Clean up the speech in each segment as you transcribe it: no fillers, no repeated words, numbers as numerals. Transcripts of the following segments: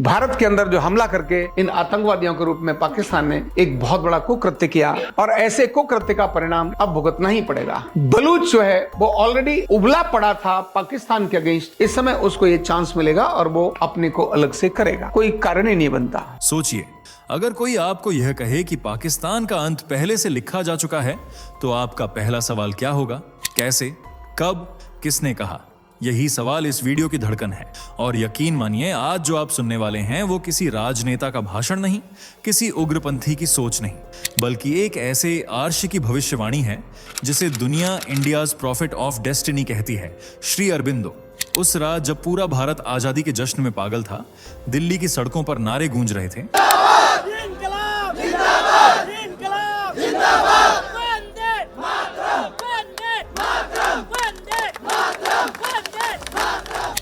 भारत के अंदर जो हमला करके इन आतंकवादियों के रूप में पाकिस्तान ने एक बहुत बड़ा कुकृत्य किया और ऐसे कुकृत्य का परिणाम अब भुगतना ही पड़ेगा। बलूच जो है वो ऑलरेडी उबला पड़ा था पाकिस्तान के अगेंस्ट, इस समय उसको ये चांस मिलेगा और वो अपने को अलग से करेगा, कोई कारण ही नहीं बनता। सोचिए, अगर कोई आपको यह कहे कि पाकिस्तान का अंत पहले से लिखा जा चुका है, तो आपका पहला सवाल क्या होगा? कैसे, कब, किसने कहा? यही सवाल इस वीडियो की धड़कन है। और यकीन मानिए, आज जो आप सुनने वाले हैं वो किसी राजनेता का भाषण नहीं, किसी उग्रपंथी की सोच नहीं, बल्कि एक ऐसे आर्ष की भविष्यवाणी है जिसे दुनिया इंडियाज प्रॉफिट ऑफ डेस्टिनी कहती है। श्री अरबिंदो। उस रात जब पूरा भारत आजादी के जश्न में पागल था, दिल्ली की सड़कों पर नारे गूंज रहे थे,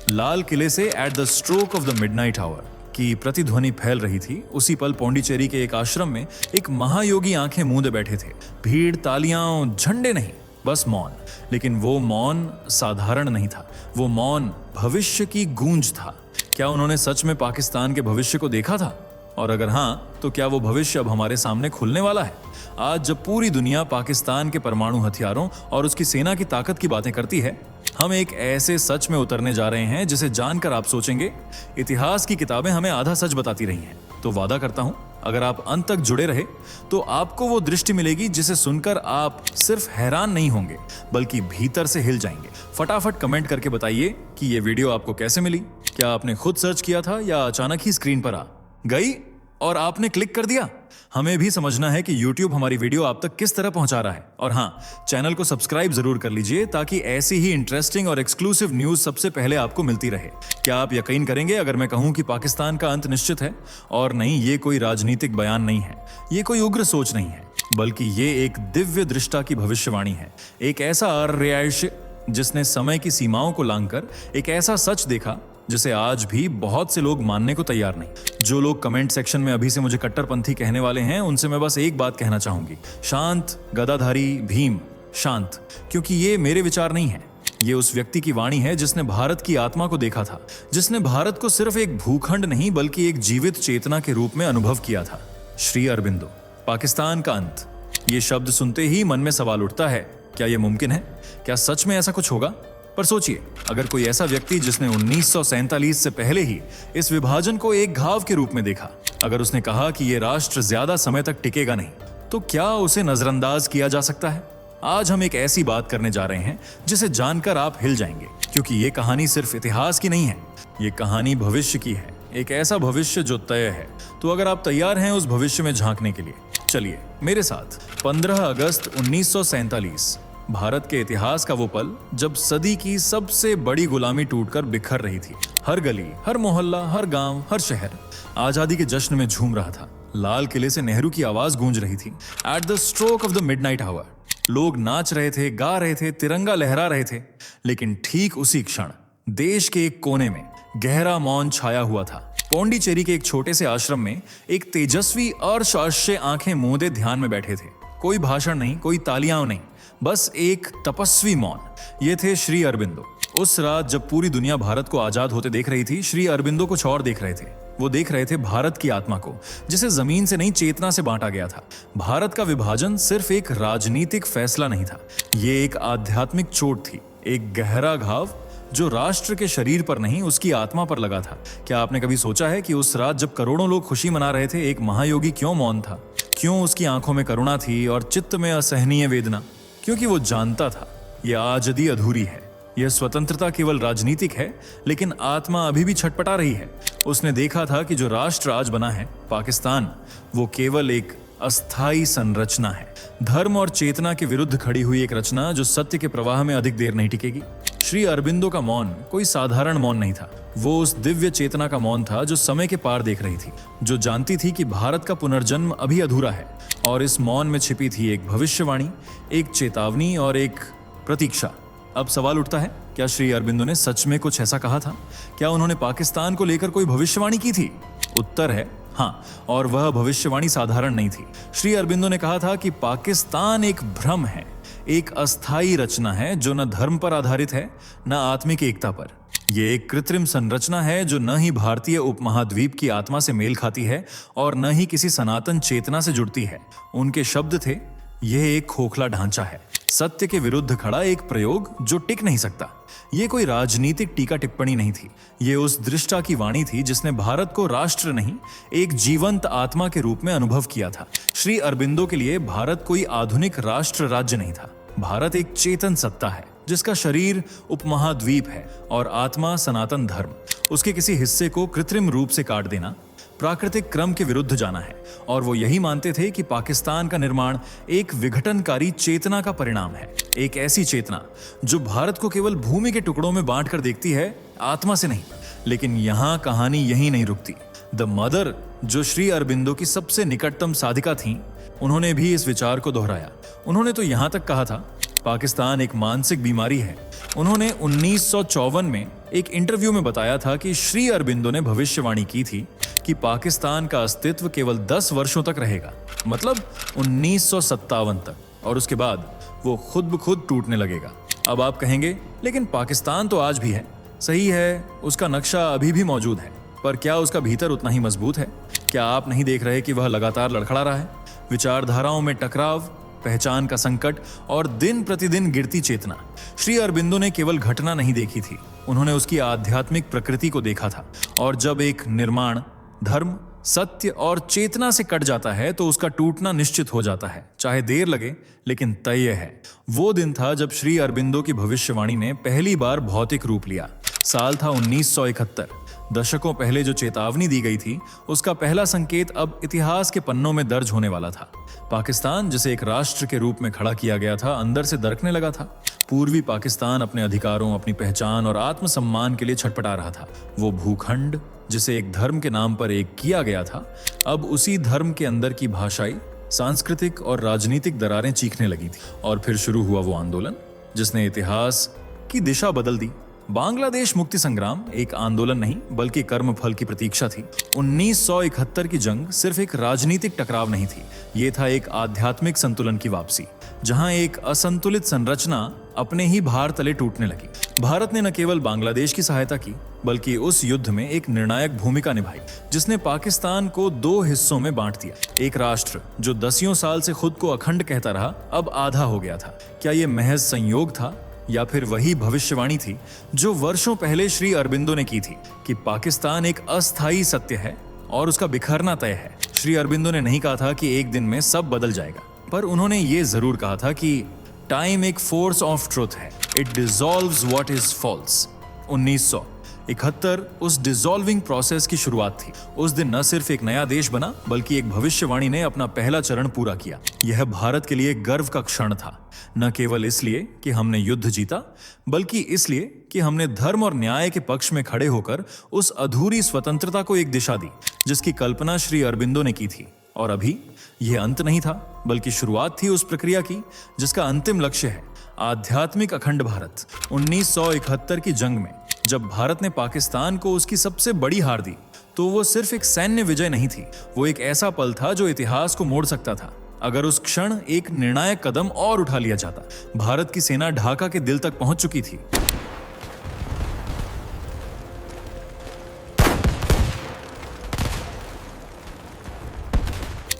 लाल किले से at the stroke of the midnight hour की प्रतिध्वनि फैल रही थी। उसी पल पौंडीचेरी के एक आश्रम में एक महायोगी आंखें मूंदे बैठे थे। भीड़, तालियां, झंडे नहीं, बस मौन। लेकिन वो मौन साधारण नहीं था, वो मौन भविष्य की गूंज था। क्या उन्होंने सच में पाकिस्तान के भविष्य को देखा था? और अगर हाँ, तो क्या वो भविष्य अब हमारे सामने खुलने वाला है? आज जब पूरी दुनिया पाकिस्तान के परमाणु हथियारों और उसकी सेना की ताकत की बातें करती है, हम एक ऐसे सच में उतरने जा रहे हैं जिसे जानकर आप सोचेंगे, इतिहास की किताबें हमें आधा सच बताती रही हैं। तो वादा करता हूं, अगर आप अंत तक जुड़े रहे तो आपको वो दृष्टि मिलेगी जिसे सुनकर आप सिर्फ हैरान नहीं होंगे, बल्कि भीतर से हिल जाएंगे। फटाफट कमेंट करके बताइए कि ये वीडियो आपको कैसे मिली। क्या आपने खुद सर्च किया था या अचानक ही स्क्रीन पर आ गई और आपने क्लिक कर दिया? हमें भी समझना है कि YouTube हमारी वीडियो आप तक किस तरह पहुंचा रहा है। और हाँ, चैनल को सब्सक्राइब जरूर कर लीजिए ताकि ऐसी ही इंटरेस्टिंग और एक्सक्लूसिव न्यूज सबसे पहले आपको मिलती रहे। क्या आप यकीन करेंगे अगर मैं कहूं कि पाकिस्तान का अंत निश्चित है? और नहीं, ये कोई राजनीतिक बयान नहीं है, ये कोई उग्र सोच नहीं है, बल्कि ये एक दिव्य दृष्टा की भविष्यवाणी है। एक ऐसा आर्यायश जिसने समय की सीमाओं को लांघकर एक ऐसा सच देखा जिसे आज भी बहुत से लोग मानने को तैयार नहीं। जो लोग कमेंट सेक्शन में अभी से मुझे कट्टरपंथी कहने वाले हैं, उनसे मैं बस एक बात कहना चाहूंगी, शांत गदाधारी भीम, शांत। क्योंकि ये मेरे विचार नहीं है, ये उस व्यक्ति की वाणी है जिसने भारत की आत्मा को देखा था, जिसने भारत को सिर्फ एक भूखंड नहीं बल्कि एक जीवित चेतना के रूप में अनुभव किया था। श्री अरबिंदो। पाकिस्तान का अंत, ये शब्द सुनते ही मन में सवाल उठता है, क्या यह मुमकिन है? क्या सच में ऐसा कुछ होगा? पर सोचिए, अगर कोई ऐसा व्यक्ति जिसने 1947 से पहले ही इस विभाजन को एक घाव के रूप में देखा, अगर उसने कहा कि यह राष्ट्र ज्यादा समय तक टिकेगा नहीं, तो क्या उसे नजरअंदाज किया जा सकता है? आज हम एक ऐसी बात करने जा रहे हैं जिसे जानकर आप हिल जाएंगे, क्योंकि ये कहानी सिर्फ इतिहास की नहीं है, ये कहानी भविष्य की है। एक ऐसा भविष्य जो तय है। तो अगर आप तैयार हैं उस भविष्य में झांकने के लिए, चलिए मेरे साथ। 15 अगस्त 1947, भारत के इतिहास का वो पल जब सदी की सबसे बड़ी गुलामी टूटकर बिखर रही थी। हर गली, हर मोहल्ला, हर गांव, हर शहर आजादी के जश्न में झूम रहा था। लाल किले से नेहरू की आवाज गूंज रही थी। At the stroke of the midnight hour, लोग नाच रहे थे, गा रहे थे, तिरंगा लहरा रहे थे। लेकिन ठीक उसी क्षण देश के एक कोने में गहरा मौन छाया हुआ था। पौंडीचेरी के एक छोटे से आश्रम में एक तेजस्वी अर्श आंखें मूंदे ध्यान में बैठे थे। कोई भाषण नहीं, कोई तालियां नहीं, बस एक तपस्वी मौन। ये थे श्री अरबिंदो। उस रात जब पूरी दुनिया भारत को आजाद होते देख रही थी, श्री अरबिंदो कुछ और देख रहे थे। वो देख रहे थे भारत की आत्मा को, जिसे जमीन से नहीं चेतना से बांटा गया था। भारत का विभाजन सिर्फ एक राजनीतिक फैसला नहीं था, ये एक आध्यात्मिक चोट थी, एक गहरा घाव जो राष्ट्र के शरीर पर नहीं, उसकी आत्मा पर लगा था। क्या आपने कभी सोचा है कि उस रात जब करोड़ों लोग खुशी मना रहे थे, एक महायोगी क्यों मौन था? क्यों उसकी आंखों में करुणा थी और चित्त में असहनीय वेदना? क्योंकि वो जानता था यह आजादी अधूरी है, यह स्वतंत्रता केवल राजनीतिक है, लेकिन आत्मा अभी भी छटपटा रही है। उसने देखा था कि जो राष्ट्र आज बना है, पाकिस्तान, वो केवल एक अस्थाई संरचना है, धर्म और चेतना के विरुद्ध खड़ी हुई एक रचना जो सत्य के प्रवाह में अधिक देर नहीं टिकेगी। श्री अरबिंदो का मौन कोई साधारण मौन नहीं था, वो उस दिव्य चेतना का मौन था जो समय के पार देख रही थी, जो जानती थी कि भारत का पुनर्जन्म अभी अधूरा है। और इस मौन में छिपी थी एक भविष्यवाणी, एक चेतावनी और एक प्रतीक्षा। अब सवाल उठता है, क्या श्री अरबिंदो ने सच में कुछ ऐसा कहा था? क्या उन्होंने पाकिस्तान को लेकर कोई भविष्यवाणी की थी? उत्तर है हाँ, और वह भविष्यवाणी साधारण नहीं थी। श्री अरबिंदो ने कहा था कि पाकिस्तान एक भ्रम है, एक अस्थाई रचना है जो न धर्म पर आधारित है, न आत्मिक एकता पर। ये एक कृत्रिम संरचना है जो न ही भारतीय उपमहाद्वीप की आत्मा से मेल खाती है और न ही किसी सनातन चेतना से जुड़ती है। उनके शब्द थे, यह एक खोखला ढांचा है, सत्य के विरुद्ध खड़ा एक प्रयोग जो टिक नहीं सकता। ये कोई राजनीतिक टीका टिप्पणी नहीं थी, ये उस दृष्टा की वाणी थी जिसने भारत को राष्ट्र नहीं, एक जीवंत आत्मा के रूप में अनुभव किया था। श्री अरबिंदो के लिए भारत कोई आधुनिक राष्ट्र राज्य नहीं था। भारत एक चेतन सत्ता है जिसका शरीर उपमहाद्वीप है और आत्मा सनातन धर्म। उसके किसी हिस्से को कृत्रिम रूप से काट देना प्राकृतिक क्रम के विरुद्ध जाना है, और वो यही मानते थे कि पाकिस्तान का निर्माण एक विघटनकारी चेतना का परिणाम है, एक ऐसी चेतना जो भारत को केवल भूमि के टुकड़ों में बांटकर देखती है, आत्मा से नहीं। लेकिन यहां कहानी यही नहीं रुकती। द मदर, जो श्री अरबिंदो की सबसे निकटतम साधिका थीं, उन्होंने भी इस विचार को दोहराया। उन्होंने तो यहां तक कहा था, पाकिस्तान एक मानसिक बीमारी है। उन्होंने 1954 में एक इंटरव्यू में बताया था कि श्री अरबिंदो ने भविष्यवाणी की थी कि पाकिस्तान का अस्तित्व केवल 10 वर्षों तक रहेगा, मतलब 1957 तक, और उसके बाद वो खुद ब खुद टूटने लगेगा। अब आप कहेंगे, लेकिन पाकिस्तान तो आज भी है। सही है, उसका नक्शा अभी भी मौजूद है, पर क्या उसका भीतर उतना ही मजबूत है? क्या आप नहीं देख रहे कि वह लगातार लड़खड़ा रहा है? विचारधाराओं में टकराव, पहचान का संकट और दिन प्रतिदिन गिरती चेतना। श्री अरबिंदो ने केवल घटना नहीं देखी थी, उन्होंने उसकी आध्यात्मिक प्रकृति को देखा था। और जब एक निर्माण धर्म, सत्य और चेतना से कट जाता है तो उसका टूटना निश्चित हो जाता है, चाहे देर लगे, लेकिन तय है। वो दिन था जब श्री अरबिंदो की भविष्यवाणी ने पहली बार भौतिक रूप लिया। साल था 1971। दशकों पहले जो चेतावनी दी गई थी, उसका पहला संकेत अब इतिहास के पन्नों में दर्ज होने वाला था। पाकिस्तान, जिसे एक राष्ट्र के रूप में खड़ा किया गया था, अंदर से दरकने लगा था। पूर्वी पाकिस्तान अपने अधिकारों, अपनी पहचान और आत्मसम्मान के लिए छटपटा रहा था। वो भूखंड, जिसे एक धर्म के नाम पर एक किया गया था, अब उसी धर्म के अंदर की भाषाई, सांस्कृतिक और राजनीतिक दरारें चीखने लगी थी। और फिर शुरू हुआ वो आंदोलन जिसने इतिहास की दिशा बदल दी। बांग्लादेश मुक्ति संग्राम एक आंदोलन नहीं, बल्कि कर्मफल की प्रतीक्षा थी। 1971 की जंग सिर्फ एक राजनीतिक टकराव नहीं थी, ये था एक आध्यात्मिक संतुलन की वापसी, जहां एक असंतुलित संरचना अपने ही भार तले टूटने लगी। भारत ने न केवल बांग्लादेश की सहायता की, बल्कि उस युद्ध में एक निर्णायक भूमिका निभाई, जिसने पाकिस्तान को 2 हिस्सों में बांट दिया। एक राष्ट्र जो दसियों साल से खुद को अखंड कहता रहा, अब आधा हो गया था। क्या यह महज संयोग था, या फिर वही भविष्यवाणी थी जो वर्षों पहले श्री अरबिंदो ने की थी कि पाकिस्तान एक अस्थायी सत्य है और उसका बिखरना तय है? श्री अरबिंदो ने नहीं कहा था कि एक दिन में सब बदल जाएगा, पर उन्होंने ये जरूर कहा था कि टाइम एक फोर्स ऑफ ट्रुथ है, it dissolves what is false. 1971 उस डिसॉल्विंग प्रोसेस की शुरुआत थी। उस दिन न सिर्फ एक नया देश बना, बल्कि एक भविष्यवाणी ने अपना पहला चरण पूरा किया। यह भारत के लिए गर्व का क्षण था, न केवल इसलिए कि हमने युद्ध जीता, बल्कि इसलिए कि हमने धर्म और न्याय के पक्ष में खड़े होकर उस अधूरी स्वतंत्रता को एक दिशा दी जिसकी कल्पना श्री अरबिंदो ने की थी। और अभी यह अंत नहीं था, बल्कि शुरुआत थी उस प्रक्रिया की जिसका अंतिम लक्ष्य है आध्यात्मिक अखंड भारत। 1971 की जंग में जब भारत ने पाकिस्तान को उसकी सबसे बड़ी हार दी, तो वो सिर्फ एक सैन्य विजय नहीं थी, वो एक ऐसा पल था जो इतिहास को मोड़ सकता था। अगर उस क्षण एक निर्णायक कदम और उठा लिया जाता। भारत की सेना ढाका के दिल तक पहुंच चुकी थी।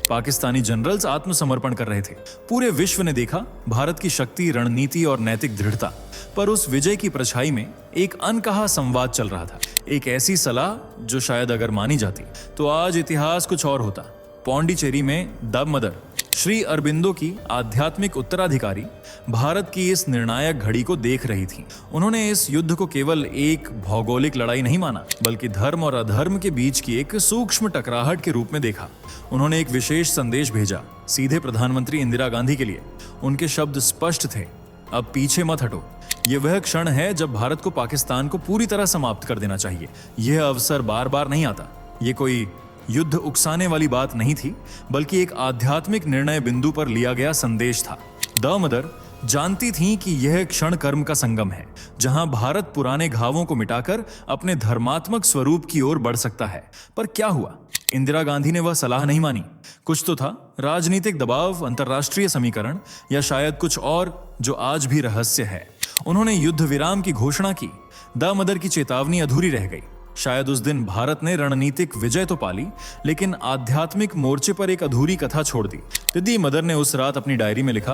पाकिस्तानी जनरल्स आत्मसमर्पण कर रहे थे। पूरे विश्व ने देखा भारत की शक्ति, रणनीति और नैतिक दृढ़ता। पर उस विजय की परछाई में एक अनकहा संवाद चल रहा था, एक ऐसी सलाह जो शायद अगर मानी जाती तो आज इतिहास कुछ और होता। पौंडीचेरी में द मदर, श्री अरबिंदो की आध्यात्मिक उत्तराधिकारी, भारत की इस निर्णायक घड़ी को देख रही थी। उन्होंने इस युद्ध को केवल एक भौगोलिक लड़ाई नहीं माना, बल्कि धर्म और अधर्म के बीच की एक सूक्ष्म टकराहट के रूप में देखा। उन्होंने एक विशेष संदेश भेजा, सीधे प्रधानमंत्री इंदिरा गांधी के लिए। उनके शब्द स्पष्ट थे, अब पीछे मत हटो। यह वह क्षण है जब भारत को पाकिस्तान को पूरी तरह समाप्त कर देना चाहिए। यह अवसर बार बार नहीं आता। ये कोई युद्ध उकसाने वाली बात नहीं थी, बल्कि एक आध्यात्मिक निर्णय बिंदु पर लिया गया संदेश था। द मदर जानती थीं कि यह क्षण कर्म का संगम है, जहां भारत पुराने घावों को मिटाकर अपने धर्मात्मक स्वरूप की ओर बढ़ सकता है। पर क्या हुआ? इंदिरा गांधी ने वह सलाह नहीं मानी। कुछ तो था, राजनीतिक दबाव, अंतर्राष्ट्रीय समीकरण, या शायद कुछ और जो आज भी रहस्य है। उन्होंने युद्ध विराम की घोषणा की, दामोदर की चेतावनी अधूरी रह गई। शायद उस दिन भारत ने रणनीतिक विजय तो पाली, लेकिन आध्यात्मिक मोर्चे पर एक अधूरी कथा छोड़ दी। दीदी मदर ने उस रात अपनी डायरी में लिखा,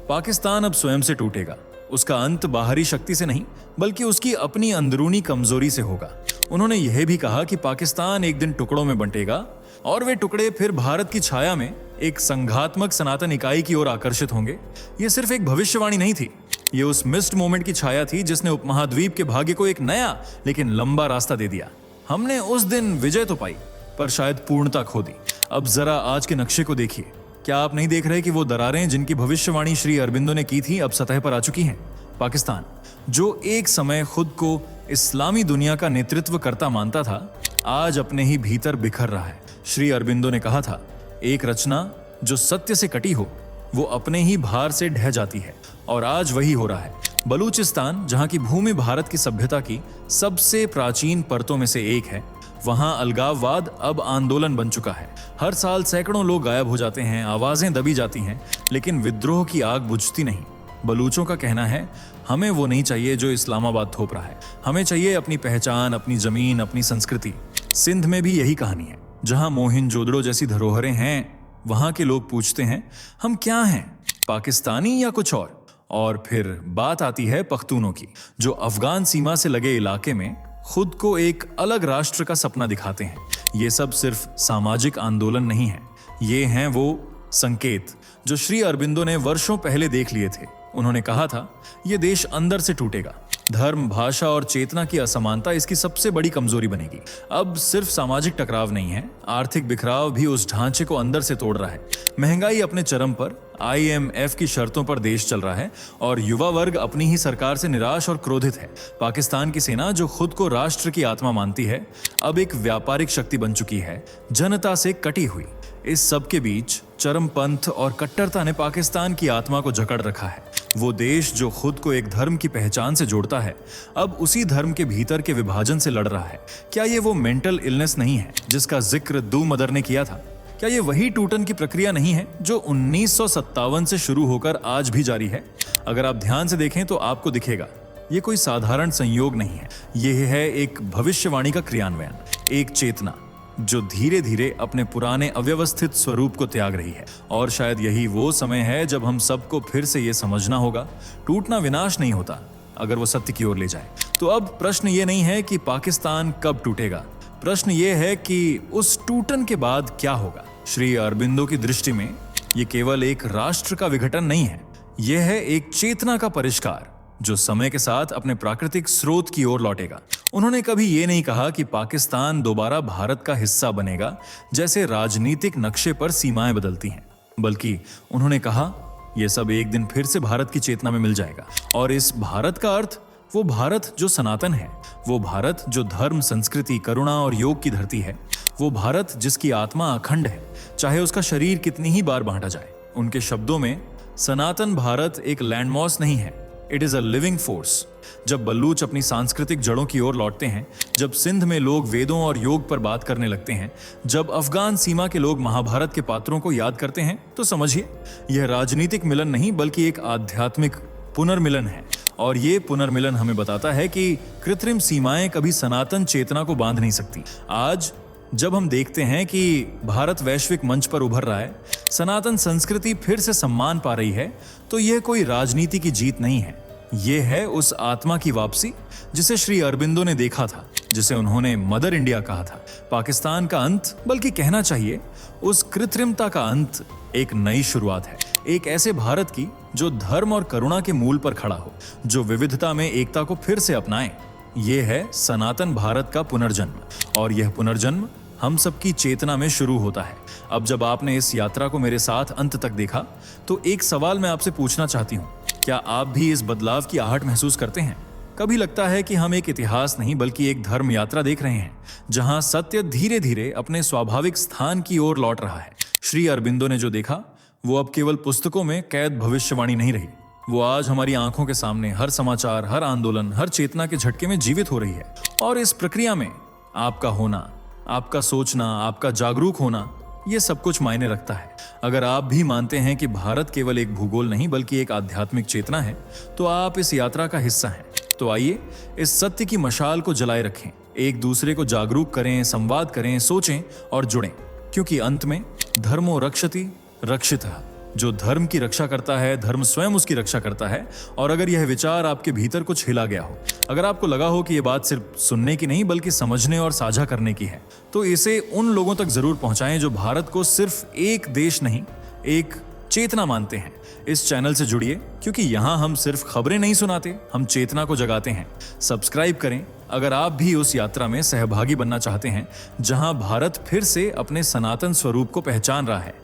पाकिस्तान अब स्वयं से टूटेगा। उसका अंत बाहरी शक्ति से नहीं, बल्कि उसकी अपनी अंदरूनी कमजोरी से होगा। उन्होंने यह भी कहा कि पाकिस्तान एक दिन टुकड़ों में बंटेगा और वे टुकड़े फिर भारत की छाया में एक संघात्मक सनातन इकाई की ओर आकर्षित होंगे। यह सिर्फ एक भविष्यवाणी नहीं थी, ये उस मिस्ड मोमेंट की छाया थी जिसने उपमहाद्वीप के भाग्य को एक नया लेकिन लंबा रास्ता दे दिया। हमने उस दिन विजय तो पाई, पर शायद पूर्णता खो दी। अब जरा आज के नक्शे को देखिए। क्या आप नहीं देख रहे कि वो दरारें जिनकी भविष्यवाणी श्री अरबिंदो ने की थी अब सतह पर आ चुकी हैं? पाकिस्तान, जो एक समय खुद को इस्लामी दुनिया का नेतृत्व करता मानता था, आज अपने ही भीतर बिखर रहा है। श्री अरबिंदो ने कहा था, एक रचना जो सत्य से कटी हो वो अपने ही भार से ढह जाती है, और आज वही हो रहा है। बलूचिस्तान, जहां की भूमि भारत की सभ्यता की सबसे प्राचीन परतों में से एक है, वहां अलगाववाद अब आंदोलन बन चुका है। हर साल सैकड़ों लोग गायब हो जाते हैं, आवाजें दबी जाती हैं, लेकिन विद्रोह की आग बुझती नहीं। बलूचों का कहना है, हमें वो नहीं चाहिए जो इस्लामाबाद थोप रहा है, हमें चाहिए अपनी पहचान, अपनी जमीन, अपनी संस्कृति। सिंध में भी यही कहानी है। जहां मोहिंजोदड़ो जैसी धरोहरें हैं, वहां के लोग पूछते हैं, हम क्या हैं, पाकिस्तानी या कुछ और फिर बात आती है पख्तूनों की, जो अफगान सीमा से लगे इलाके में खुद को एक अलग राष्ट्र का सपना दिखाते हैं। ये सब सिर्फ सामाजिक आंदोलन नहीं है, ये हैं वो संकेत जो श्री अरबिंदो ने वर्षों पहले देख लिए थे। उन्होंने कहा था, ये देश अंदर से टूटेगा। धर्म, भाषा और चेतना की असमानता इसकी सबसे बड़ी कमजोरी बनेगी। अब सिर्फ सामाजिक टकराव नहीं है, आर्थिक बिखराव भी उस ढांचे को अंदर से तोड़ रहा है। महंगाई अपने चरम पर, IMF की शर्तों पर देश चल रहा है, और युवा वर्ग अपनी ही सरकार से निराश और क्रोधित है। पाकिस्तान की सेना, जो खुद को राष्ट्र की आत्मा मानती है, अब एक व्यापारिक शक्ति बन चुकी है, जनता से कटी हुई। इस सब के बीच चरमपंथ और कट्टरता ने पाकिस्तान की आत्मा को जकड़ रखा है। वो देश जो खुद को एक धर्म की पहचान से जोड़ता है, अब उसी धर्म के भीतर के विभाजन से लड़ रहा है। क्या ये वो मेंटल इलनेस नहीं है जिसका जिक्र दू मदर ने किया था? क्या ये वही टूटन की प्रक्रिया नहीं है जो 1957 से शुरू होकर आज भी जारी है? अगर आप ध्यान से देखें तो आपको दिखेगा, ये कोई साधारण संयोग नहीं है। यह है एक भविष्यवाणी का क्रियान्वयन, एक चेतना जो धीरे धीरे अपने पुराने अव्यवस्थित स्वरूप को त्याग रही है। और शायद यही वो समय है जब हम सबको फिर से ये समझना होगा, टूटना विनाश नहीं होता अगर वो सत्य की ओर ले जाए। तो अब प्रश्न ये नहीं है कि पाकिस्तान कब टूटेगा, प्रश्न ये है कि उस टूटन के बाद क्या होगा। श्री अरबिंदो की दृष्टि में ये केवल एक राष्ट्र का विघटन नहीं है, यह है एक चेतना का परिष्कार जो समय के साथ अपने प्राकृतिक स्रोत की ओर लौटेगा। उन्होंने कभी ये नहीं कहा कि पाकिस्तान दोबारा भारत का हिस्सा बनेगा, जैसे राजनीतिक नक्शे पर सीमाएं बदलती हैं, बल्कि उन्होंने कहा यह सब एक दिन फिर से भारत की चेतना में मिल जाएगा। और इस भारत का अर्थ वो भारत जो सनातन है, वो भारत जो धर्म, संस्कृति, करुणा और योग की धरती है, वो भारत जिसकी आत्मा अखंड है, चाहे उसका शरीर कितनी ही बार बांटा जाए। उनके शब्दों में, सनातन भारत एक लैंडमॉस नहीं है, it is a living force. जब बल्लूच अपनी सांस्कृतिक जड़ों की ओर लौटते हैं, जब सिंध में लोग वेदों और योग पर बात करने लगते हैं, जब अफगान सीमा के लोग महाभारत के पात्रों को याद करते हैं, तो समझिए यह राजनीतिक मिलन नहीं बल्कि एक आध्यात्मिक पुनर्मिलन है। और ये पुनर्मिलन हमें बताता है कि कृत्रिम सीमाएं कभी सनातन चेतना को बांध नहीं सकती। आज जब हम देखते हैं कि भारत वैश्विक मंच पर उभर रहा है, सनातन संस्कृति फिर से सम्मान पा रही है, तो यह कोई राजनीति की जीत नहीं है, यह है उस आत्मा की वापसी जिसे श्री अरबिंदो ने देखा था, जिसे उन्होंने मदर इंडिया कहा था। पाकिस्तान का अंत, बल्कि कहना चाहिए उस कृत्रिमता का अंत, एक नई शुरुआत है, एक ऐसे भारत की जो धर्म और करुणा के मूल पर खड़ा हो, जो विविधता में एकता को फिर से अपनाए। यह है सनातन भारत का पुनर्जन्म, और यह पुनर्जन्म हम सबकी चेतना में शुरू होता है। अब जब आपने इस यात्रा को मेरे साथ अंत तक देखा, तो एक सवाल मैं आपसे पूछना चाहती हूँ, क्या आप भी इस बदलाव की आहट महसूस करते हैं? कभी लगता है कि हम एक इतिहास नहीं बल्कि एक धर्म यात्रा देख रहे हैं, जहां सत्य धीरे धीरे अपने स्वाभाविक स्थान की ओर लौट रहा है। श्री अरबिंदो ने जो देखा, वो अब केवल पुस्तकों में कैद भविष्यवाणी नहीं रही, वो आज हमारी आंखों के सामने हर समाचार, हर आंदोलन, हर चेतना के झटके में जीवित हो रही है। और इस प्रक्रिया में आपका होना, आपका सोचना, आपका जागरूक होना, ये सब कुछ मायने रखता है। अगर आप भी मानते हैं कि भारत केवल एक भूगोल नहीं बल्कि एक आध्यात्मिक चेतना है, तो आप इस यात्रा का हिस्सा हैं। तो आइए इस सत्य की मशाल को जलाए रखें, एक दूसरे को जागरूक करें, संवाद करें, सोचें और जुड़ें, क्योंकि अंत में धर्मो रक्षति रक्षितः। जो धर्म की रक्षा करता है, धर्म स्वयं उसकी रक्षा करता है। और अगर यह विचार आपके भीतर कुछ हिला गया हो, अगर आपको लगा हो कि यह बात सिर्फ सुनने की नहीं बल्कि समझने और साझा करने की है, तो इसे उन लोगों तक जरूर पहुंचाएं जो भारत को सिर्फ एक देश नहीं, एक चेतना मानते हैं। इस चैनल से जुड़िए, क्योंकि यहाँ हम सिर्फ खबरें नहीं सुनाते, हम चेतना को जगाते हैं। सब्सक्राइब करें अगर आप भी उस यात्रा में सहभागी बनना चाहते हैं जहां भारत फिर से अपने सनातन स्वरूप को पहचान रहा है।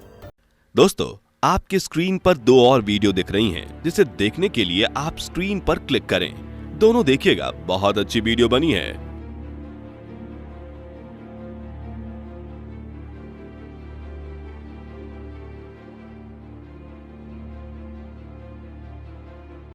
दोस्तों, आपके स्क्रीन पर 2 और वीडियो दिख रही हैं, जिसे देखने के लिए आप स्क्रीन पर क्लिक करें। दोनों देखिएगा, बहुत अच्छी वीडियो बनी है।